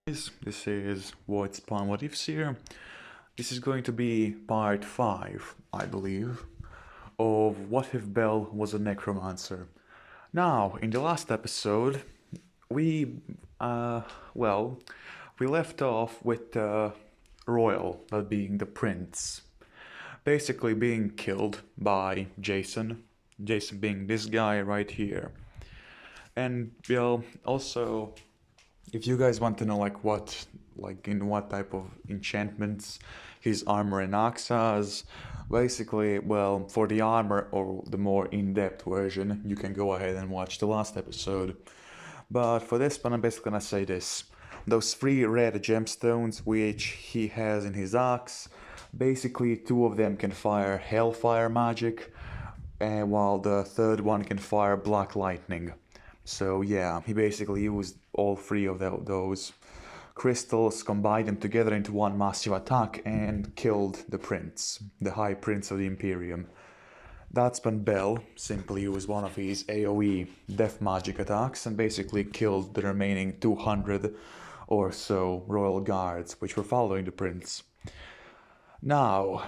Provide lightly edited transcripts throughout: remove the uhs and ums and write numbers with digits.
This is What's Spawn What Ifs here. This is going to be part 5, I believe, of What If Bell Was a Necromancer. Now, in the last episode, we, well, we left off with Royal, that being the prince, basically being killed by Jason. Jason being this guy right here. And, well, also if you guys want to know in what type of enchantments his armor enacts, basically, well, for the armor or the more in-depth version, you can go ahead and watch the last episode. But for this one, I'm basically gonna say this. Those 3 red gemstones which he has in his axe, basically 2 of them can fire hellfire magic, and while the third one can fire black lightning. So yeah, he basically used all 3 of those crystals, combined them together into one massive attack and killed the prince, the high prince of the Imperium. That's when Bell simply used one of his AoE death magic attacks and basically killed the remaining 200 or so royal guards which were following the prince. Now,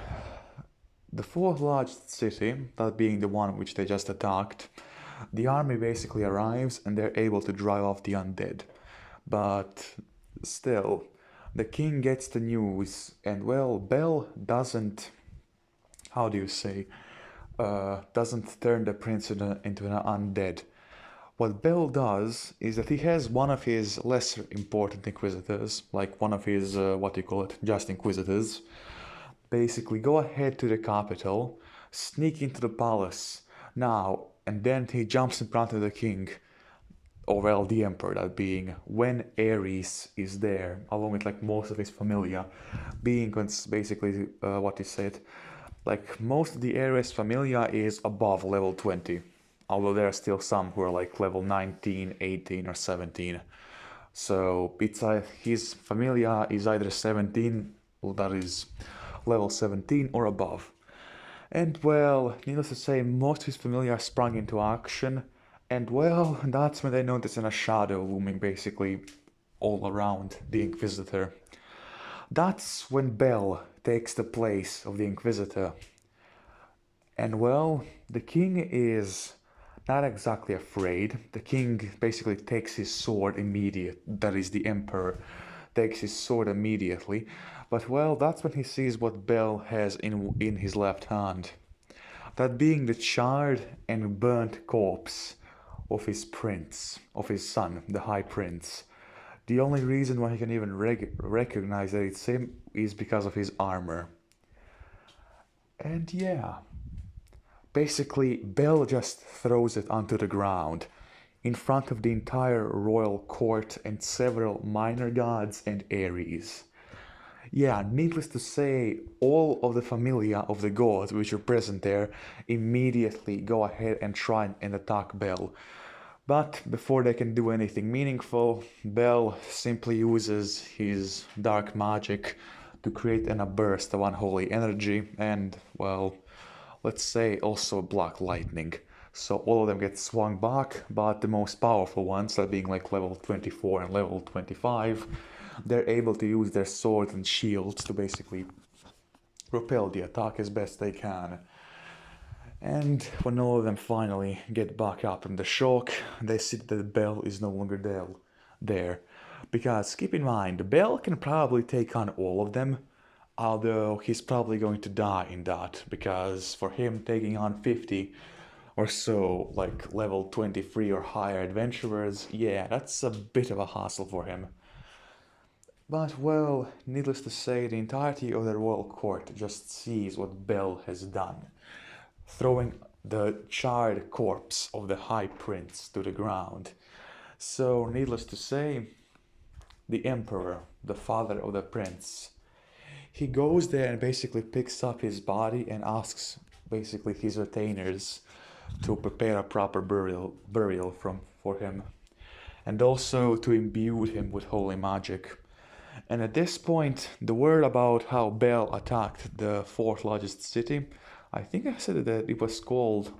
the 4th largest city, that being the one which they just attacked, the army basically arrives and they're able to drive off the undead. But still, the king gets the news and, well, Bell doesn't, doesn't turn the prince into an undead. What Bell does is that he has one of his lesser important inquisitors, like one of his, just inquisitors, basically go ahead to the capital, sneak into the palace. Now, and then he jumps in front of the king, or well, the emperor, that being, when Ares is there, along with most of his familia, being basically what he said, most of the Ares familia is above level 20, although there are still some who are level 19, 18 or 17. So it's his familia is either 17, that is level 17 or above. And well, needless to say, most of his familiar sprung into action, and well, that's when they notice a shadow looming basically all around the Inquisitor. That's when Bell takes the place of the Inquisitor. And well, the king is not exactly afraid. The king basically takes his sword that is the emperor, takes his sword immediately. But well, that's when he sees what Bell has in his left hand. That being the charred and burnt corpse of his prince, of his son, the High Prince. The only reason why he can even recognize that it's him is because of his armor. And yeah, basically Bell just throws it onto the ground in front of the entire royal court and several minor gods and Ares. Yeah, needless to say, all of the familia of the gods which are present there immediately go ahead and try and attack Bell. But before they can do anything meaningful, Bell simply uses his dark magic to create a burst of unholy energy and, well, let's say also black lightning. So all of them get swung back, but the most powerful ones, that being level 24 and level 25, they're able to use their swords and shields to basically repel the attack as best they can. And when all of them finally get back up from the shock, they see that Bell is no longer there. Because keep in mind, Bell can probably take on all of them, although he's probably going to die in that, because for him taking on 50 or so, level 23 or higher adventurers, yeah, that's a bit of a hassle for him. But, well, needless to say, the entirety of the royal court just sees what Bell has done, throwing the charred corpse of the High Prince to the ground. So, needless to say, the Emperor, the father of the prince, he goes there and basically picks up his body and asks basically his retainers to prepare a proper burial for him, and also to imbue him with holy magic. And at this point, the word about how Bell attacked the 4th largest city, I think I said that it was called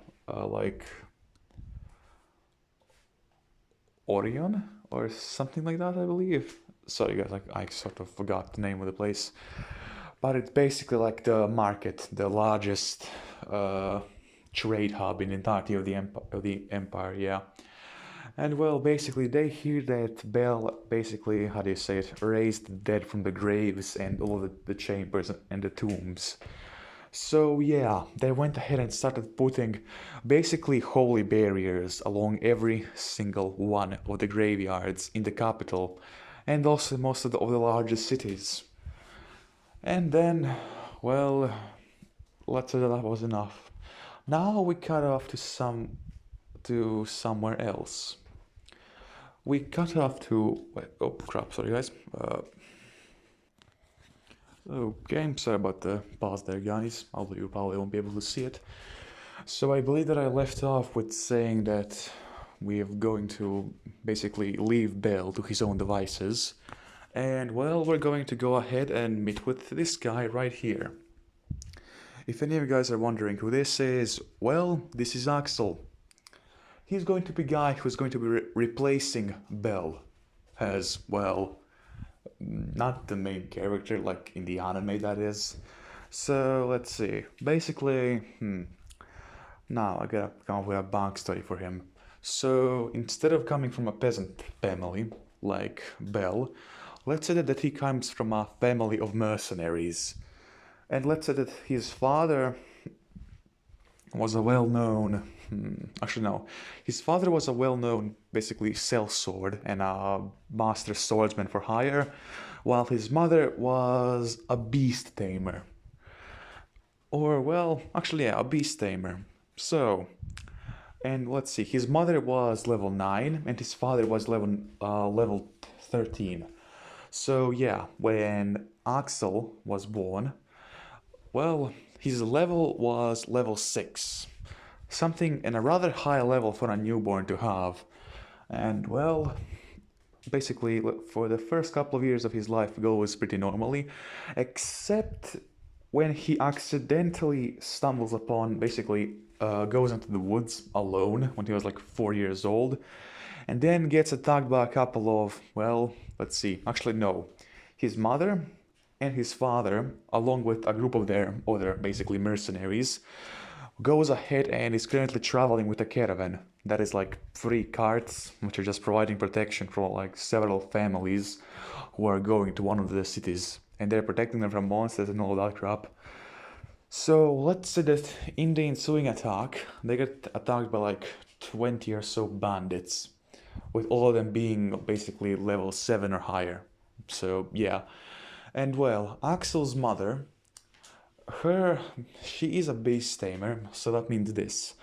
Orion or something like that, I believe. sorry guys, like I sort of forgot the name of the place, but it's basically like the market, the largest trade hub in the entirety of the empire, yeah. And well, basically they hear that Bel basically, how do you say it, raised the dead from the graves and all the chambers and the tombs. So yeah, they went ahead and started putting basically holy barriers along every single one of the graveyards in the capital and also most of the largest cities. And then, well, let's say that was enough. Now we cut off to somewhere else. We cut off to oh crap, sorry guys. Okay, I'm sorry about the pause there, guys. Although you probably won't be able to see it. So I believe that I left off with saying that we are going to basically leave Bell to his own devices. And well, we're going to go ahead and meet with this guy right here. If any of you guys are wondering who this is, well, this is Axel. He's going to be a guy who's going to be replacing Bell as, well, not the main character, like in the anime that is. So, let's see. Basically, now I gotta come up with a backstory for him. So, instead of coming from a peasant family, like Bell, let's say that he comes from a family of mercenaries. And let's say that his father was a well-known... actually, no. His father was a well-known, basically, sellsword and a master swordsman for hire, while his mother was a beast tamer. Or, well, actually, yeah, a beast tamer. So, and let's see, his mother was level 9 and his father was level 13. So, yeah, when Axel was born, well, his level was level 6. Something in a rather high level for a newborn to have. And well, basically for the first couple of years of his life goes pretty normally, except when he accidentally stumbles upon, basically goes into the woods alone when he was like 4 years old, and then gets attacked by a couple of, well, let's see, actually no, his mother and his father, along with a group of their other basically mercenaries, goes ahead and is currently traveling with a caravan that is like 3 carts, which are just providing protection for like several families who are going to one of the cities, and they're protecting them from monsters and all that crap. So let's say that in the ensuing attack, they get attacked by like 20 or so bandits, with all of them being basically level 7 or higher. So yeah, and well, Axel's mother, she is a beast tamer, so that means this.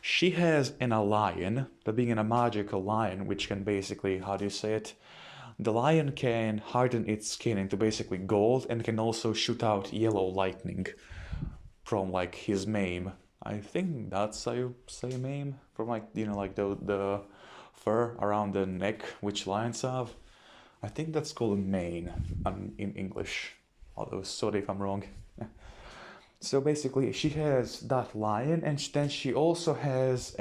She has a lion, that being a magical lion, which can basically, how do you say it? The lion can harden its skin into basically gold and can also shoot out yellow lightning from like his mane. I think that's how you say mane, from like, you know, like the fur around the neck which lions have. I think that's called a mane in English, although sorry if I'm wrong. So basically, she has that lion, and then she also has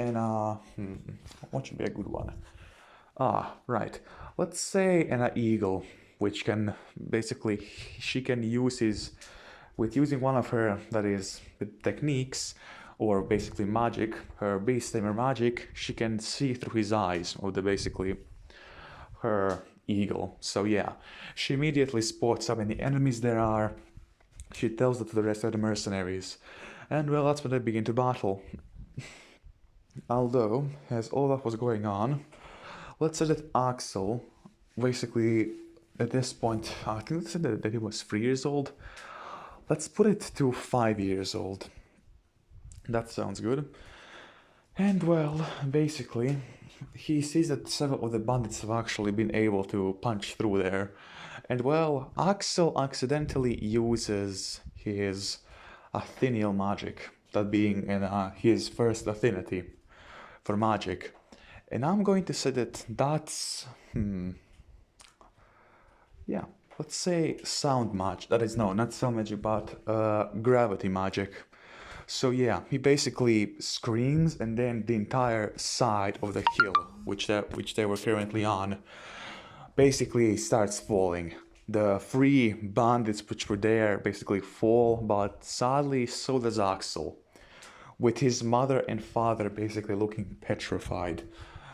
what should be a good one? Ah, right. Let's say an eagle, which can basically, she can use with using one of her, that is, the techniques, or basically magic, her beast tamer magic, she can see through his eyes, or basically her eagle. So yeah, she immediately spots how many enemies there are. She tells that to the rest of the mercenaries, and well, that's when they begin to battle. Although, as all that was going on, let's say that Axel, basically, at this point, I think that he was 3 years old. Let's put it to 5 years old. That sounds good. And well, basically, he sees that several of the bandits have actually been able to punch through there. And well, Axel accidentally uses his Athenial magic, that being his first affinity for magic. And I'm going to say that that's, yeah, let's say sound magic. That is, no, not sound magic, but gravity magic. So yeah, he basically screams, and then the entire side of the hill, which they were currently on, basically starts falling. The three bandits which were there basically fall, but sadly so does Axel, with his mother and father basically looking petrified.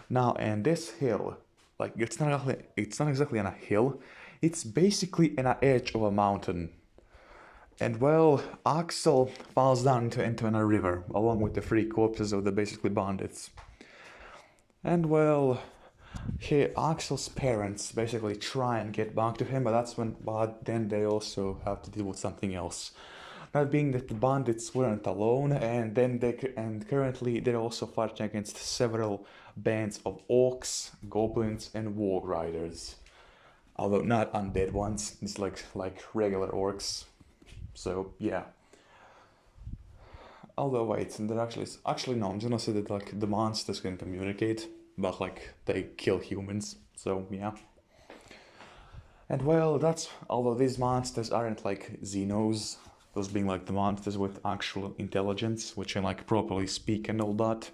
Now, and this hill, like it's not exactly on a hill, it's basically in an edge of a mountain. And well, Axel falls down into a river, along with the three corpses of the basically bandits. And well, Axel's parents basically try and get back to him, but then they also have to deal with something else. That being that the bandits weren't alone, and currently they're also fighting against several bands of orcs, goblins, and warg riders. Although not undead ones, it's like regular orcs. So yeah. Although wait, they're actually no, I'm just gonna say that like the monsters can communicate, but like they kill humans. So yeah. And well, although these monsters aren't like Xenos, those being like the monsters with actual intelligence, which can like properly speak and all that.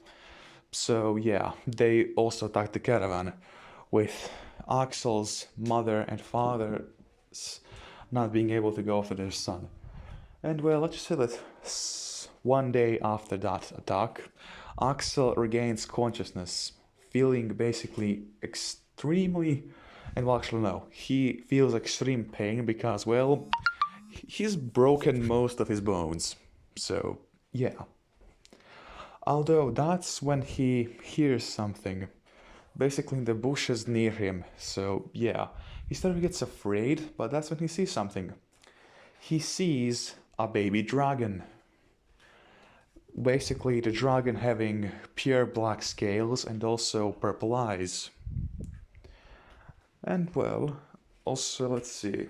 So yeah, they also attacked the caravan, with Axel's mother and father not being able to go after their son. And well, let's just say that one day after that attack, Axel regains consciousness, feeling basically extremely, and well, actually no, he feels extreme pain because, well, he's broken most of his bones. So, yeah. Although that's when he hears something, basically in the bushes near him. So, yeah, he sort of gets afraid, but that's when he sees something. He sees a baby dragon. Basically, the dragon having pure black scales and also purple eyes. And well, also, let's see.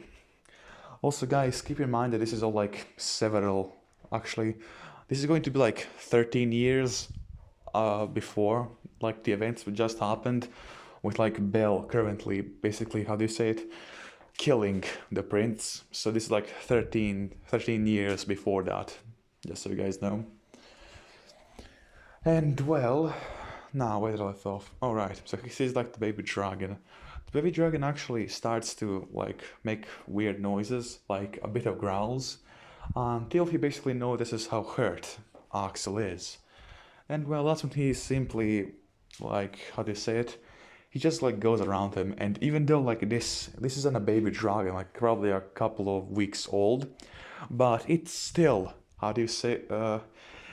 Also, guys, keep in mind that this is all like actually, this is going to be like 13 years before like the events that just happened, with like Belle currently, basically, how do you say it? Killing the prince. So this is like 13 years before that, just so you guys know. And well, now where did I left off? Oh right, so he sees like the baby dragon. The baby dragon actually starts to like make weird noises, like a bit of growls, until he basically notices how hurt Axel is. And well, that's when he simply, like, how do you say it? He just like goes around him, and even though like this isn't a baby dragon, like probably a couple of weeks old, but it's still, how do you say,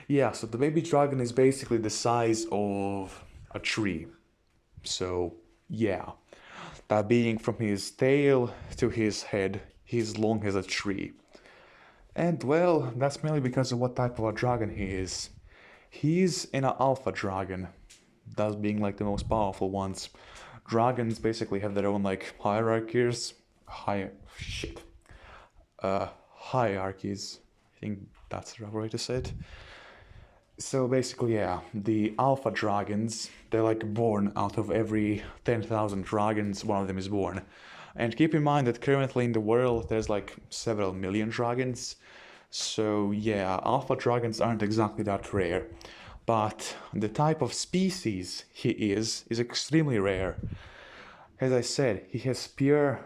yeah, so the baby dragon is basically the size of a tree. So, yeah. That being from his tail to his head, he's long as a tree. And well, that's mainly because of what type of a dragon he is. He's an alpha dragon, thus being like the most powerful ones. Dragons basically have their own like hierarchies. Hierarchies. I think that's the right way to say it. So basically, yeah, the alpha dragons, they're like born out of every 10,000 dragons, one of them is born. And keep in mind that currently in the world there's like several million dragons. So yeah, alpha dragons aren't exactly that rare. But the type of species he is extremely rare. As I said, he has pure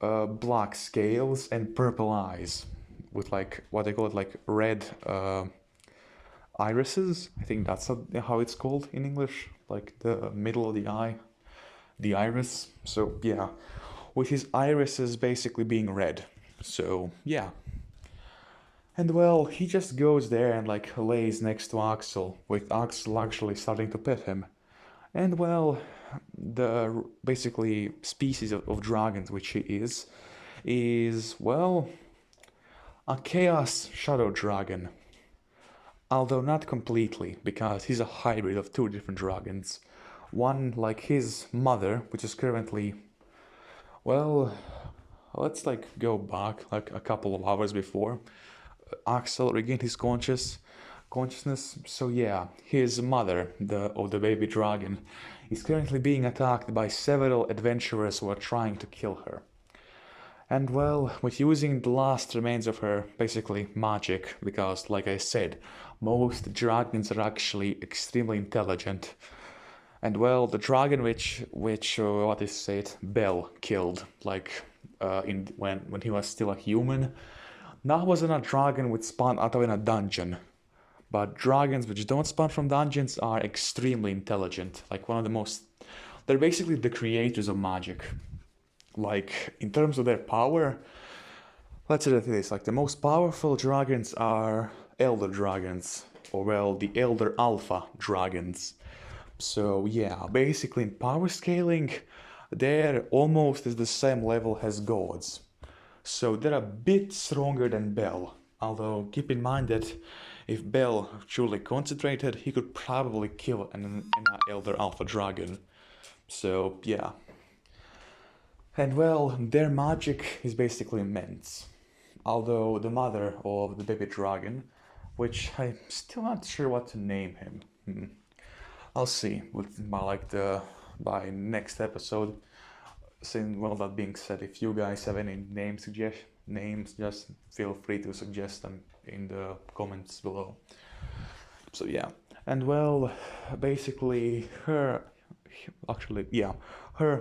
black scales and purple eyes, with like what they call it, like red irises. I think that's how it's called in English, like the middle of the eye, the iris. So yeah, with his irises basically being red. So yeah. And well, he just goes there and like lays next to Axel, with Axel actually starting to pet him. And well, the basically species of dragons which he is well, a chaos shadow dragon. Although not completely, because he's a hybrid of two different dragons. One like his mother, which is currently, well, let's like go back like a couple of hours before Axel regained his consciousness. So yeah, his mother, the baby dragon, is currently being attacked by several adventurers who are trying to kill her. And well, with using the last remains of her, basically magic, because like I said, most dragons are actually extremely intelligent. And well, the dragon which what is it, Bell killed, like in when he was still a human, that wasn't a dragon which spawned out of in a dungeon. But dragons which don't spawn from dungeons are extremely intelligent. Like one of the most, they're basically the creators of magic. Like in terms of their power, let's say that it is like the most powerful dragons are elder dragons, or well, the elder alpha dragons. So yeah, basically in power scaling, they're almost at the same level as gods. So they're a bit stronger than Bell. Although keep in mind that if Bell truly concentrated, he could probably kill an elder alpha dragon. So yeah. And well, their magic is basically immense. Although the mother of the baby dragon, which I'm still not sure what to name him. I'll see by next episode. Saying, well, that being said, if you guys have any names, just feel free to suggest them in the comments below. So yeah, and well, basically her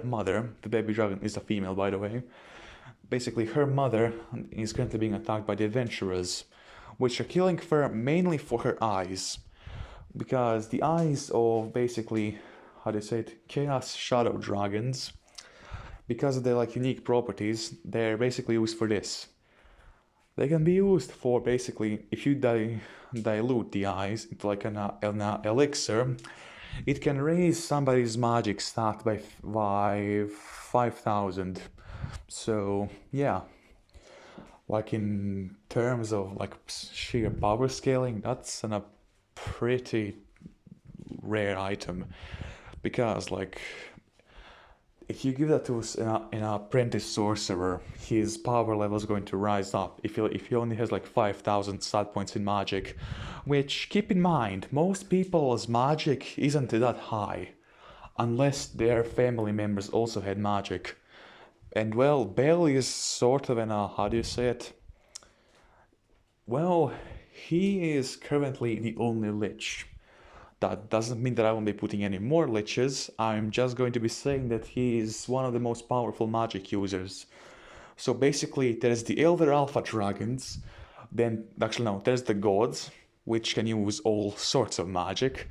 mother, the baby dragon, is a female, by the way. Basically, her mother is currently being attacked by the adventurers, which are killing her mainly for her eyes, because the eyes of basically, how do you say it, chaos shadow dragons, because of their like unique properties, they're basically used for this. They can be used for basically, if you dilute the eyes into like an elixir, it can raise somebody's magic stat by 5,000. So yeah, like in terms of like sheer power scaling, that's a pretty rare item, because like if you give that to an apprentice sorcerer, his power level is going to rise up if he only has like 5,000 stat points in magic, which, keep in mind, most people's magic isn't that high, unless their family members also had magic. And well, Bale is sort of how do you say it? Well, he is currently the only lich. That doesn't mean that I won't be putting any more liches. I'm just going to be saying that he is one of the most powerful magic users. So basically, there's the Elder Alpha Dragons, then, actually no, there's the Gods, which can use all sorts of magic.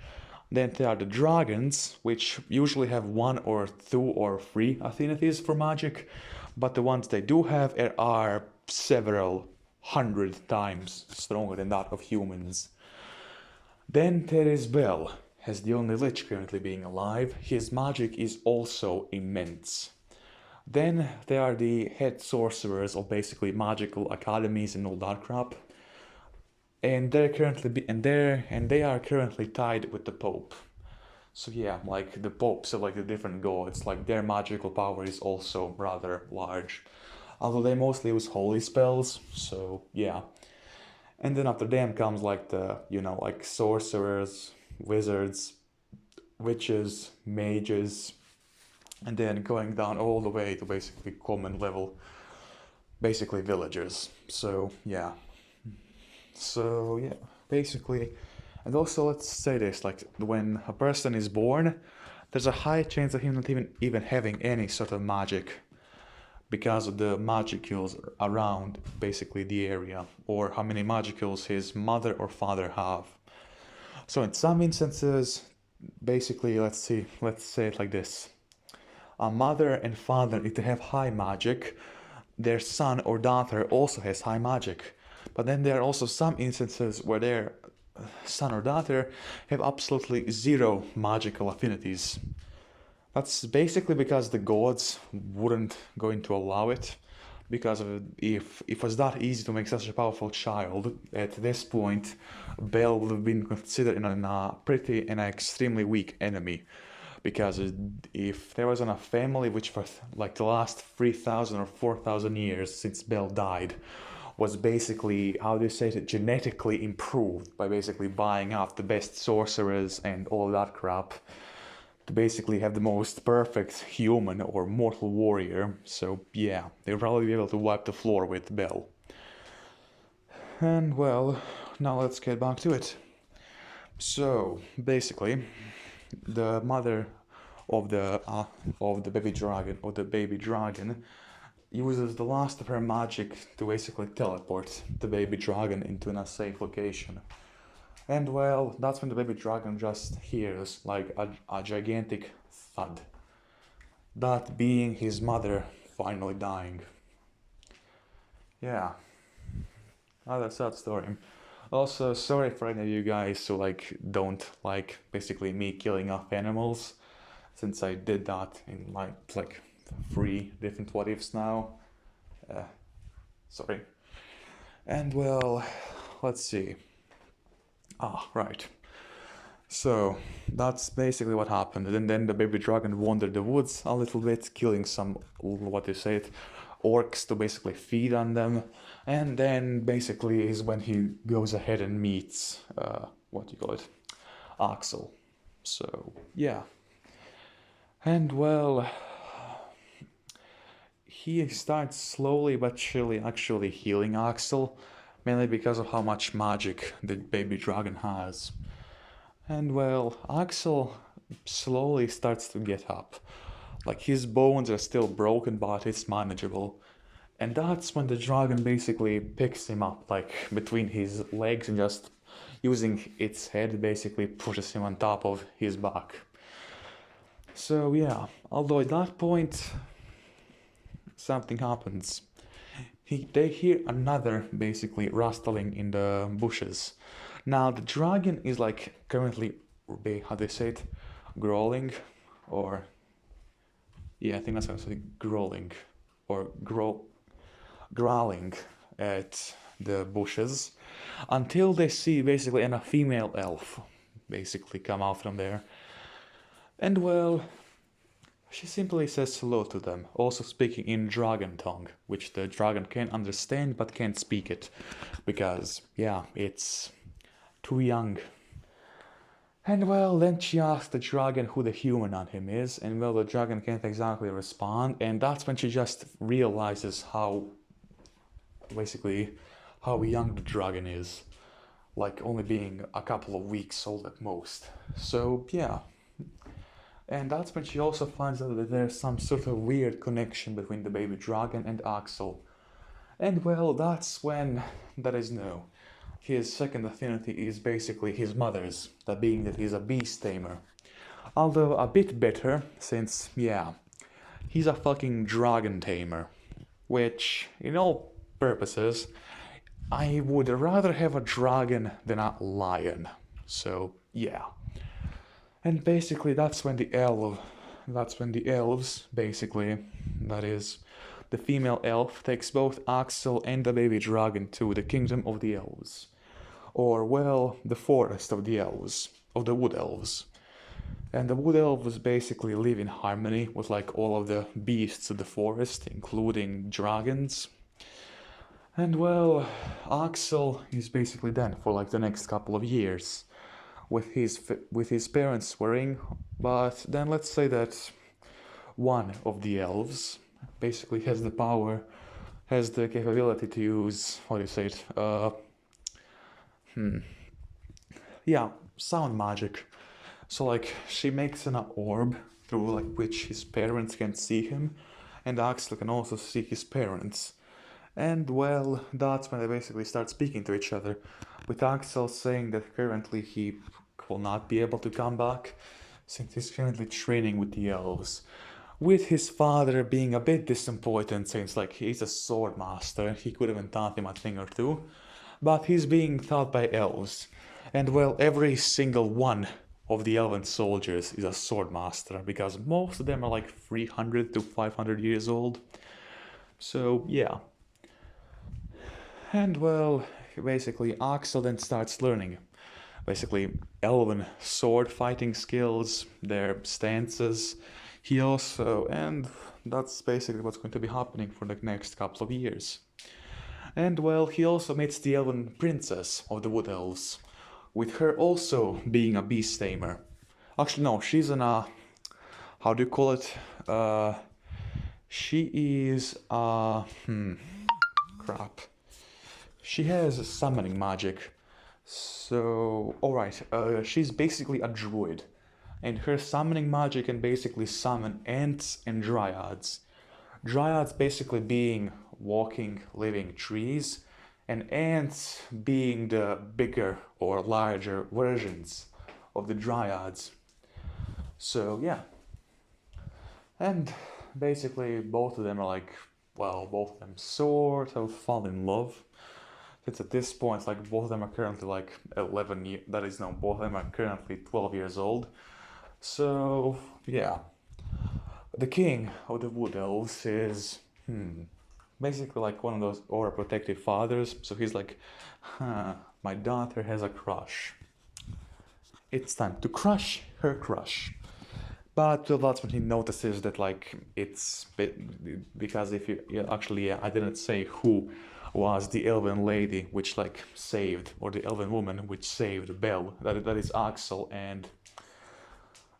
Then there are the Dragons, which usually have 1 or 2 or 3 affinities for magic, but the ones they do have are several hundred times stronger than that of humans. Then there is Bell, as the only lich currently being alive. His magic is also immense. Then there are the head sorcerers of basically magical academies and all that crap. And they are currently tied with the Pope. So yeah, like the popes of like the different gods, like their magical power is also rather large. Although they mostly use holy spells, so yeah. And then after them comes like the, like sorcerers, wizards, witches, mages, and then going down all the way to basically common level, basically villagers. So yeah. Basically, and also let's say this, like when a person is born, there's a high chance of him not even having any sort of magic, because of the magicules around basically the area, or how many magicules his mother or father have. So in some instances, basically, let's say it like this. A mother and father, if they have high magic, their son or daughter also has high magic. But then there are also some instances where their son or daughter have absolutely zero magical affinities. That's basically because the gods wouldn't going to allow it, because if it was that easy to make such a powerful child, at this point, Bel would have been considered an extremely weak enemy. Because if there was a family which for like the last 3,000 or 4,000 years since Bel died, was basically, how do you say it, genetically improved by basically buying up the best sorcerers and all that crap, to basically have the most perfect human or mortal warrior. So yeah, they'll probably be able to wipe the floor with Bell. And well, now let's get back to it. So basically, the mother of the baby dragon uses the last of her magic to basically teleport the baby dragon into a safe location. And well, that's when the baby dragon just hears like a gigantic thud. That being his mother finally dying. Yeah, another sad story. Also, sorry for any of you guys who like don't like basically me killing off animals, since I did that in like 3 different what ifs now. Sorry. And well, let's see. Right. So that's basically what happened. And then the baby dragon wandered the woods a little bit, killing some, what you say it, orcs to basically feed on them. And then basically is when he goes ahead and meets, what do you call it, Axel. So yeah. And well, he starts slowly but surely actually healing Axel, mainly because of how much magic the baby dragon has. And well, Axel slowly starts to get up. Like his bones are still broken, but it's manageable. And that's when the dragon basically picks him up, like between his legs, and just using its head basically pushes him on top of his back. So yeah, although at that point something happens. They hear another basically rustling in the bushes. Now the dragon is like currently, how they say it, growling, or yeah, I think that's how I say growling, or growling at the bushes, until they see basically a female elf basically come out from there. And well, she simply says hello to them, also speaking in dragon tongue, which the dragon can understand but can't speak it, because, yeah, it's too young. And well, then she asks the dragon who the human on him is, and well, the dragon can't exactly respond, and that's when she just realizes how, basically, how young the dragon is, like only being a couple of weeks old at most. So, yeah. And that's when she also finds out that there's some sort of weird connection between the baby dragon and Axel. And well, that's when that is no. His second affinity is basically his mother's, that being that he's a beast tamer. Although a bit better, since, yeah, he's a fucking dragon tamer. Which, in all purposes, I would rather have a dragon than a lion. So, yeah. And basically that's when the elves, basically, that is, the female elf takes both Axel and the baby dragon to the kingdom of the elves. Or, well, the forest of the elves, of the wood elves. And the wood elves basically live in harmony with like all of the beasts of the forest, including dragons. And well, Axel is basically then for like the next couple of years with his parents swearing, but then let's say that one of the elves basically has the capability to use, how do you say it, sound magic. So like she makes an orb through like which his parents can see him, and Axel can also see his parents. And well, that's when they basically start speaking to each other, with Axel saying that currently he will not be able to come back, since he's currently training with the elves. With his father being a bit disappointed, since like he's a sword master, he could have taught him a thing or two, but he's being taught by elves. And well, every single one of the elven soldiers is a sword master, because most of them are like 300 to 500 years old. So yeah. And well, basically Axel then starts learning basically elven sword fighting skills, their stances. He also, and that's basically what's going to be happening for the next couple of years. And well, he also meets the elven princess of the wood elves, with her also being a beast tamer. Actually no, she's how do you call it? She is crap. She has summoning magic. So, alright, she's basically a druid. and her summoning magic can basically summon ants and dryads. Dryads basically being walking, living trees, and ants being the bigger or larger versions of the dryads. So yeah, and basically both of them are like, well, both of them sort of fall in love. Since at this point, like both of them are currently like 11 years, that is no, both of them are currently 12 years old. So yeah, the king of the wood elves is basically like one of those overprotective fathers. So he's like, my daughter has a crush. It's time to crush her crush. But that's when he notices that like it's because if you actually I didn't say who was the elven lady which like saved, or the elven woman which saved Belle. That is Axel and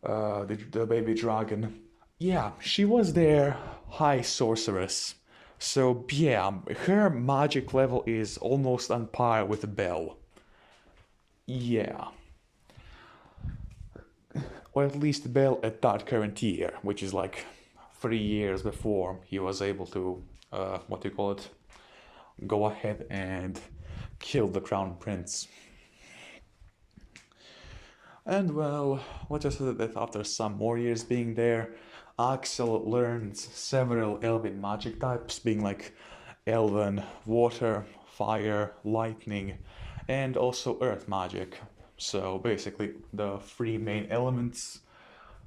the baby dragon. Yeah, she was their high sorceress. So yeah, her magic level is almost on par with Belle. Yeah. Or at least Bell at that current year, which is like 3 years before he was able to, go ahead and kill the crown prince. And well, let's just say that after some more years being there, Axel learns several elven magic types, being like elven water, fire, lightning, and also earth magic. So basically the three main elements,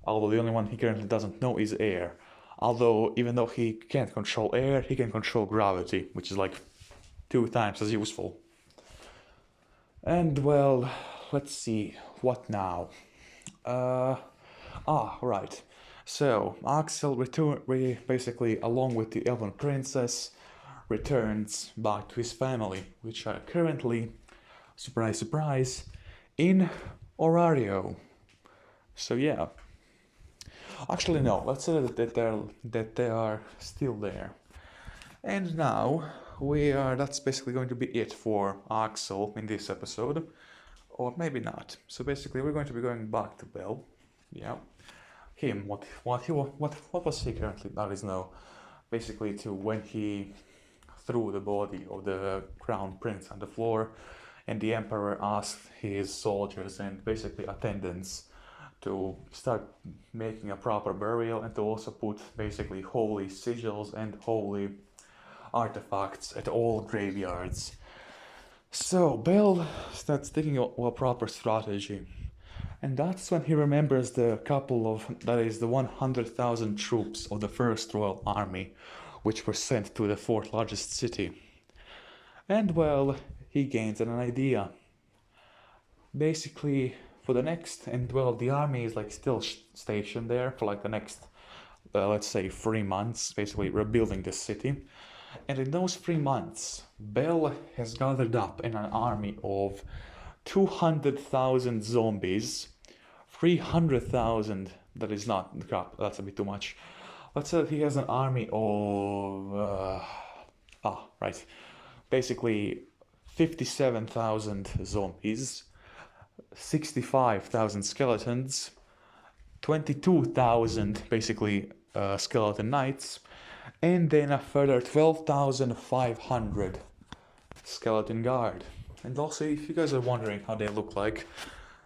although the only one he currently doesn't know is air. Although even though he can't control air, he can control gravity, which is like 2 times as useful. And well, let's see, what now? Right. So Axel basically, along with the elven princess, returns back to his family, which are currently, surprise, surprise, in Orario. So yeah. Actually, no. Let's say that they are still there. And now that's basically going to be it for Axel in this episode, or maybe not. So basically, we're going to be going back to Bell. Yeah. Him. What was he currently? That is no. Basically, to when he threw the body of the crown prince on the floor, and the emperor asked his soldiers and basically attendants to start making a proper burial, and to also put basically holy sigils and holy artifacts at all graveyards. So Bell starts thinking of a proper strategy, and that's when he remembers the 100,000 troops of the First Royal Army, which were sent to the fourth largest city. And well, he gains an idea. Basically, for the next, and well, the army is like still stationed there for like the next, let's say 3 months, basically rebuilding the city. And in those 3 months, Bell has gathered up in an army of 200,000 zombies, 300,000, that is not, crap, that's a bit too much. Let's say that he has an army of, basically 57,000 zombies, 65,000 skeletons, 22,000 basically skeleton knights, and then a further 12,500 skeleton guard. And also, if you guys are wondering how they look like,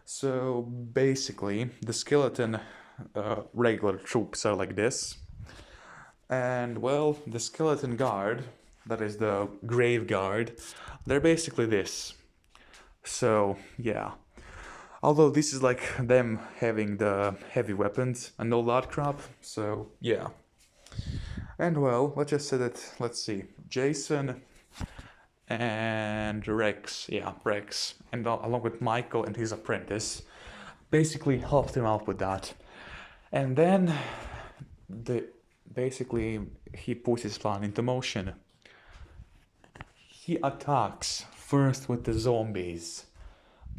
so basically the skeleton regular troops are like this, and well, the skeleton guard, that is the grave guard, they're basically this. So yeah, although this is like them having the heavy weapons and all that crap, so yeah. And well, let's just say that, let's see, Jason and Rex, and along with Michael and his apprentice, basically helped him out with that. And then basically he puts his plan into motion. He attacks first with the zombies,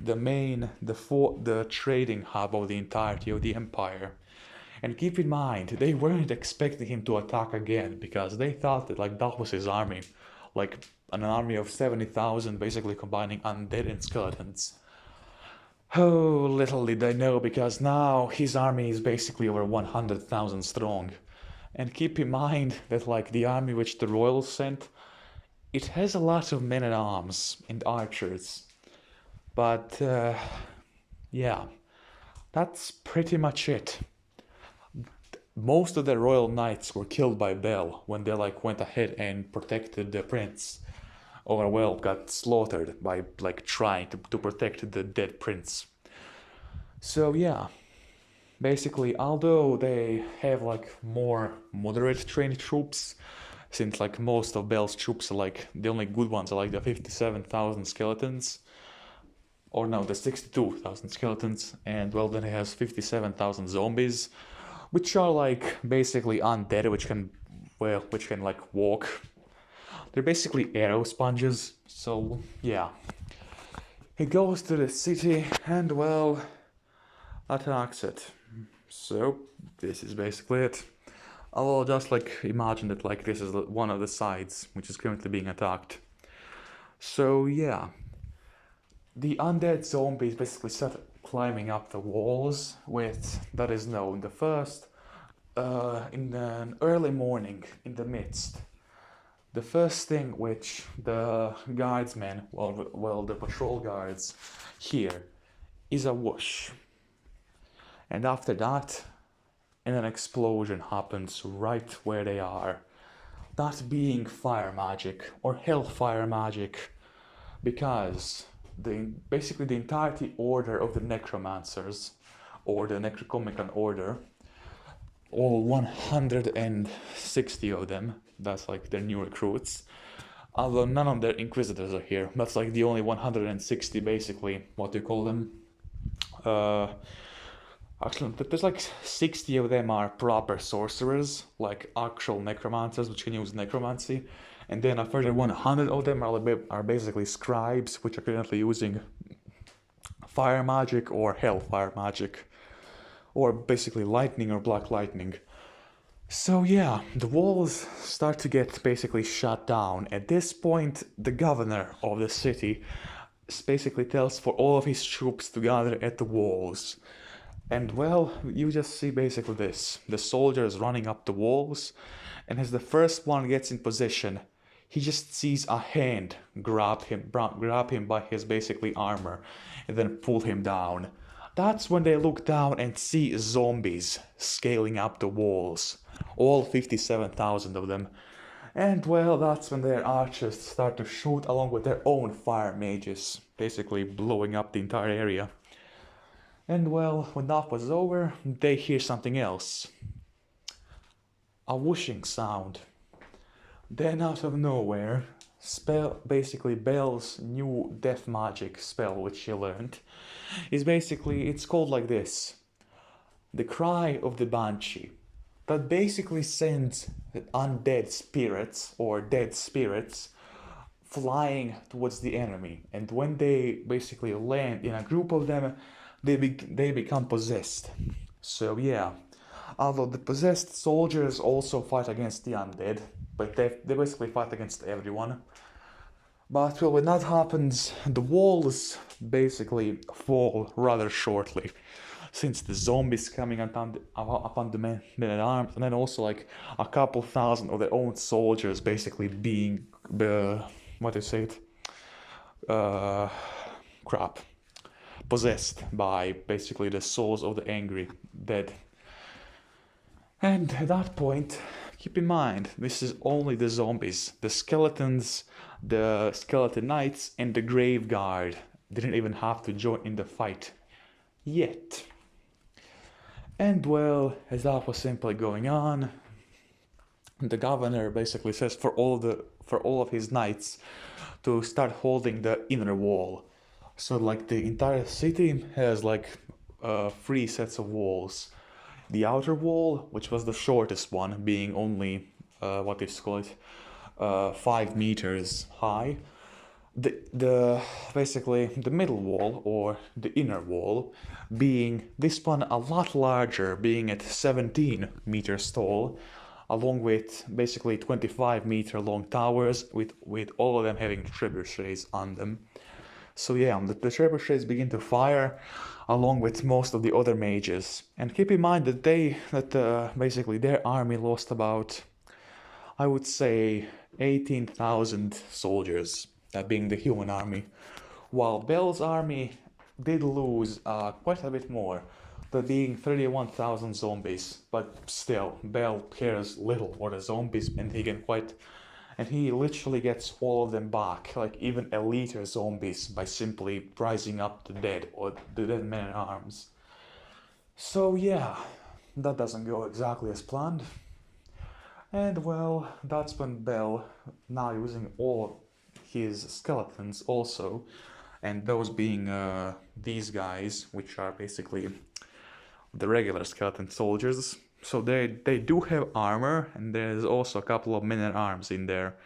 the trading hub of the entirety of the empire. And keep in mind, they weren't expecting him to attack again, because they thought that like that was his army, like an army of 70,000, basically combining undead and skeletons. Oh, little did I know, because now his army is basically over 100,000 strong. And keep in mind that, like, the army which the royals sent, it has a lot of men-at-arms and archers. But, yeah, that's pretty much it. Most of the royal knights were killed by Bel when they, like, went ahead and protected the prince. Or, well, got slaughtered by, like, trying to protect the dead prince. So, yeah. Basically, although they have like more moderate trained troops, since like most of Bel's troops are like the only good ones are like the 57,000 skeletons, or no, the 62,000 skeletons, and well, then he has 57,000 zombies, which are like basically undead, which can like walk. They're basically arrow sponges. So yeah, he goes to the city and well attacks it. So this is basically it. I will just like imagine that like this is one of the sides which is currently being attacked. So yeah, the undead zombies basically start climbing up the walls with that is known. The first, in an early morning in the midst, the first thing which the guardsmen, well the patrol guards hear is a whoosh. And after that, an explosion happens right where they are. That being fire magic or hellfire magic, because basically the entirety order of the Necromancers, or the Necrocomican order, all 160 of them, that's like their new recruits, although none of their Inquisitors are here. That's like the only 160 basically, what do you call them? Actually, there's like 60 of them are proper sorcerers, like actual necromancers, which can use necromancy. And then a further 100 of them are basically scribes, which are currently using fire magic or hellfire magic. Or basically lightning or black lightning. So yeah, the walls start to get basically shut down. At this point, the governor of the city basically tells for all of his troops to gather at the walls. And well, you just see basically this. The soldiers running up the walls, and as the first one gets in position, he just sees a hand grab him by his basically armor, and then pull him down. That's when they look down and see zombies scaling up the walls. All 57,000 of them. And well, that's when their archers start to shoot along with their own fire mages, basically blowing up the entire area. And well, when that was over, they hear something else. A whooshing sound. Then out of nowhere, basically Bel's new death magic spell, which she learned, is basically, it's called like this. The Cry of the Banshee. That basically sends undead spirits, or dead spirits, flying towards the enemy. And when they basically land in a group of them, they become possessed. So yeah, although the possessed soldiers also fight against the undead, but they basically fight against everyone. But well, when that happens, the walls basically fall rather shortly, since the zombies coming upon the men at arms, and then also like a couple thousand of their own soldiers basically being what do you say it? Possessed by basically the souls of the angry dead. And at that point, keep in mind, this is only the zombies. The skeletons, the skeleton knights, and the grave guard didn't even have to join in the fight yet. And well, as that was simply going on, the governor basically says for all of his knights to start holding the inner wall. So like the entire city has like 3 sets of walls. The outer wall, which was the shortest one, being only 5 meters high. The basically the middle wall, or the inner wall, being this one a lot larger, being at 17 meters tall, along with basically 25-meter long towers with all of them having tributaries on them. So yeah, the trebuchets begin to fire along with most of the other mages. And keep in mind that basically their army lost about, I would say, 18,000 soldiers, that being the human army, while Bell's army did lose quite a bit more, that being 31,000 zombies. But still, Bell cares little for the zombies, and he literally gets all of them back, like even elite zombies, by simply rising up the dead or the dead men at arms. So yeah, that doesn't go exactly as planned. And well, that's when Bell, now using all his skeletons also, and those being these guys, which are basically the regular skeleton soldiers. So they do have armor, and there's also a couple of men at arms in there.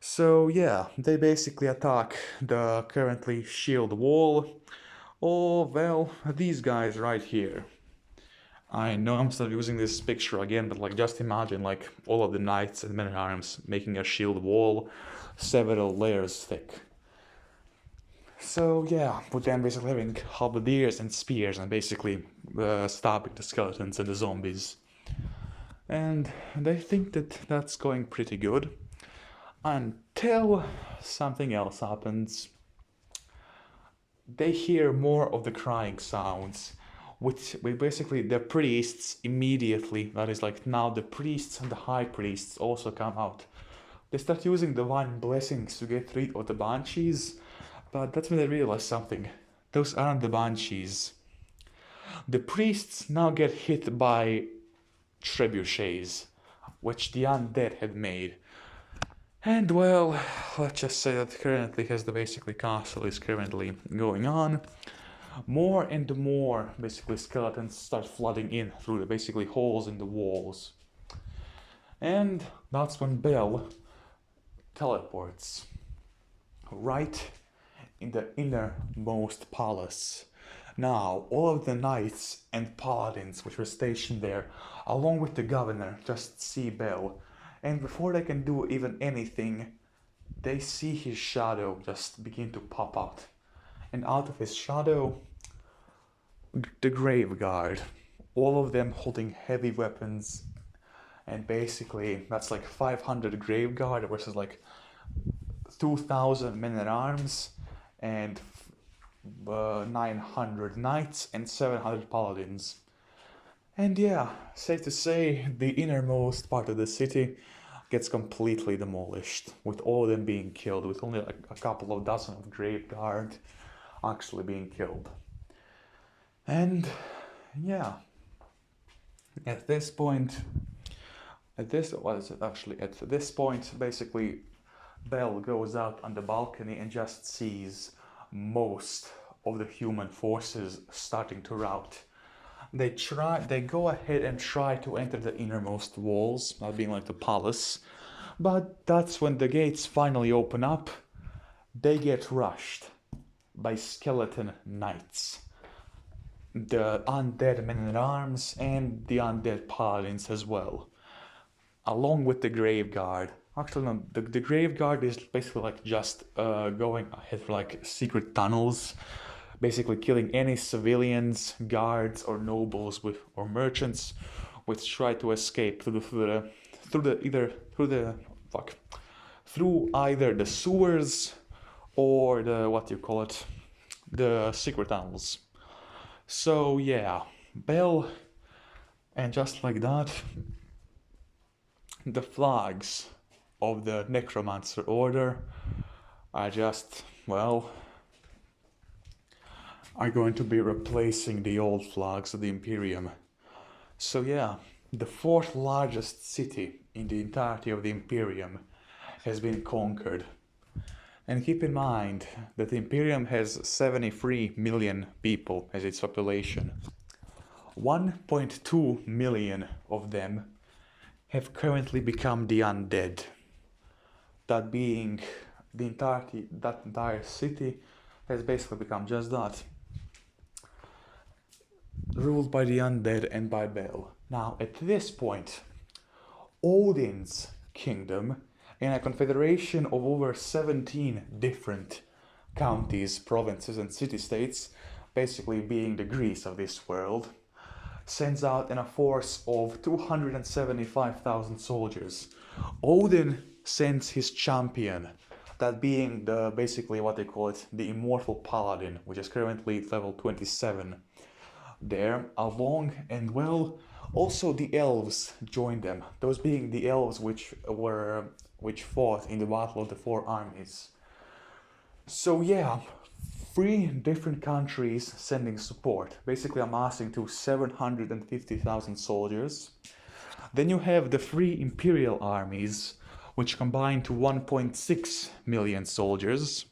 So yeah, they basically attack the currently shield wall. Oh well, these guys right here. I know I'm still using this picture again, but like just imagine like all of the knights and men at arms making a shield wall several layers thick. So yeah, with them basically having halberdiers and spears and basically stopping the skeletons and the zombies. And they think that that's going pretty good until something else happens. They hear more of the crying sounds, which basically the priests immediately, that is like now the priests and the high priests also come out. They start using divine blessings to get rid of the banshees, but that's when they realize something. Those aren't the banshees. The priests now get hit by trebuchets, which the undead had made. And well, let's just say that currently as the basically castle is currently going on, more and more basically skeletons start flooding in through the basically holes in the walls. And that's when Bell teleports right in the innermost palace. Now, all of the knights and paladins which were stationed there, along with the governor, just see Bell. And before they can do even anything, they see his shadow just begin to pop out. And out of his shadow, the grave guard. All of them holding heavy weapons. And basically, that's like 500 grave guard versus like 2,000 men at arms and 900 knights and 700 paladins. And yeah, safe to say, the innermost part of the city gets completely demolished, with all of them being killed, with only like a couple of dozen of grave guard actually being killed. And yeah, at this point, basically, Bell goes out on the balcony and just sees most of the human forces starting to rout. They go ahead and try to enter the innermost walls, that being like the palace, but that's when the gates finally open up. They get rushed by skeleton knights, the undead men at arms, and the undead paladins as well, along with the grave guard. Actually, no, the grave guard is basically like just going ahead for like secret tunnels, basically killing any civilians, guards, or nobles or merchants which try to escape through either the sewers or the secret tunnels. So yeah, Bell, and just like that, the flags of the Necromancer order are going to be replacing the old flags of the Imperium. So yeah, the fourth largest city in the entirety of the Imperium has been conquered. And keep in mind that the Imperium has 73 million people as its population. 1.2 million of them have currently become the undead. That being that entire city has basically become just that. Ruled by the undead and by Bel. Now, at this point, Odin's kingdom, in a confederation of over 17 different counties, provinces, and city-states, basically being the Greece of this world, sends out in a force of 275,000 soldiers. Odin sends his champion, that being the basically what they call it, the immortal paladin, which is currently level 27 there, along, and well, also the elves joined them, those being the elves which fought in the Battle of the Four Armies. So yeah, 3 different countries sending support, basically amassing to 750,000 soldiers. Then you have the 3 imperial armies, which combine to 1.6 million soldiers.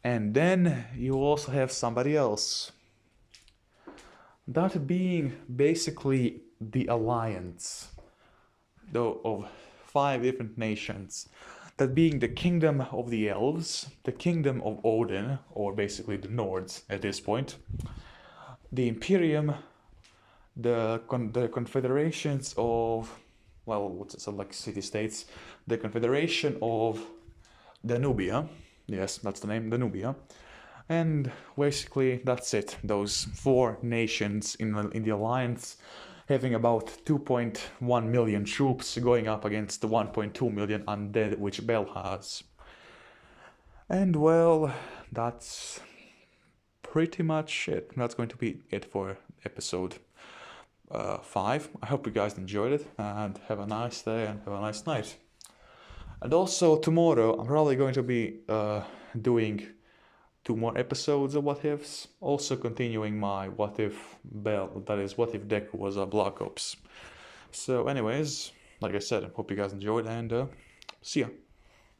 And then you also have somebody else. That being basically the alliance, though, of 5 different nations. That being the kingdom of the elves, the kingdom of Odin, or basically the Nords at this point, the Imperium, the confederations of, well, what's it, so like city-states, the confederation of Danubia, yes, that's the name, Danubia, and basically that's it. Those 4 nations in the alliance, having about 2.1 million troops going up against the 1.2 million undead which Bel has. And well, that's pretty much it. That's going to be it for episode 5. I hope you guys enjoyed it, and have a nice day and have a nice night. And also tomorrow I'm probably going to be doing 2 more episodes of What Ifs, also continuing my What If Bell, that is What If Deku was a Black Ops. So anyways, like I said, I hope you guys enjoyed, and see ya.